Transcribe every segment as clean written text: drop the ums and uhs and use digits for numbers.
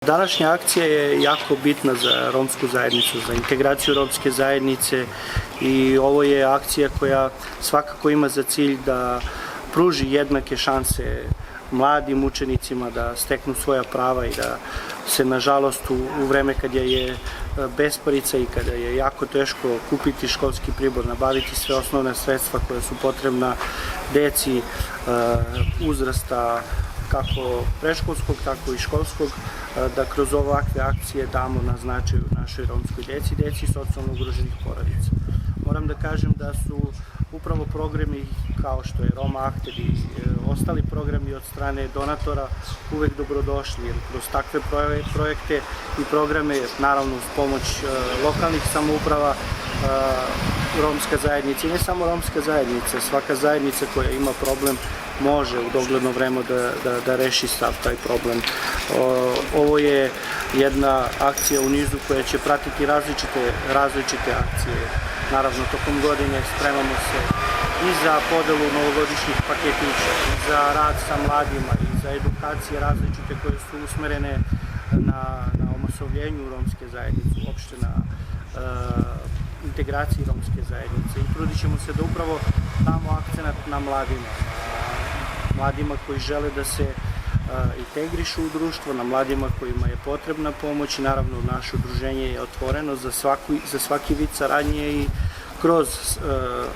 Današnja akcija je jako bitna za romsku zajednicu, za integraciju romske zajednice i ovo je akcija koja svakako ima za cilj da pruži jednake šanse mladim učenicima da steknu svoja prava i da se, nažalost, u vreme kada je besparica i kada je jako teško kupiti školski pribor, nabaviti sve osnovne sredstva koja su potrebna deci uzrasta kako predškolskog, tako i školskog, da kroz ovakve akcije damo na značaju našoj romskoj deci, deci socijalno ugroženih porodica. Moram da kažem da su upravo programi kao što je Roma Akter i ostali programi od strane donatora uvek dobrodošli, jer kroz takve projekte i programe, naravno uz pomoć lokalnih samouprava, romska zajednica i ne samo romska zajednica, svaka zajednica koja ima problem može u dogledno vreme da reši sav taj problem. Ovo je jedna akcija u nizu koja će pratiti različite akcije. Naravno, tokom godine spremamo se i za podelu novogodišnjih paketića, i za rad sa mladima, i za edukacije različite koje su usmerene na omasovljenju romske zajednice, uopšte na integraciji romske zajednice. I trudit ćemo se da upravo damo akcenat na mladima koji žele da se integrišu u društvo, na mladima kojima je potrebna pomoć i naravno naše udruženje je otvoreno za svaki vid saradnje i kroz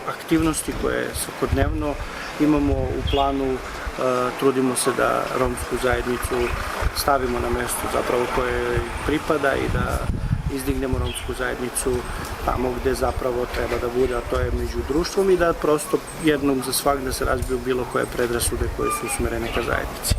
aktivnosti koje svakodnevno imamo u planu trudimo se da romsku zajednicu stavimo na mesto zapravo koje pripada i da izdignemo romsku zajednicu tamo gde zapravo treba da bude, a to je među društvom i da prosto jednom za svak da se razbiju bilo koje predrasude koje su usmerene ka zajednici.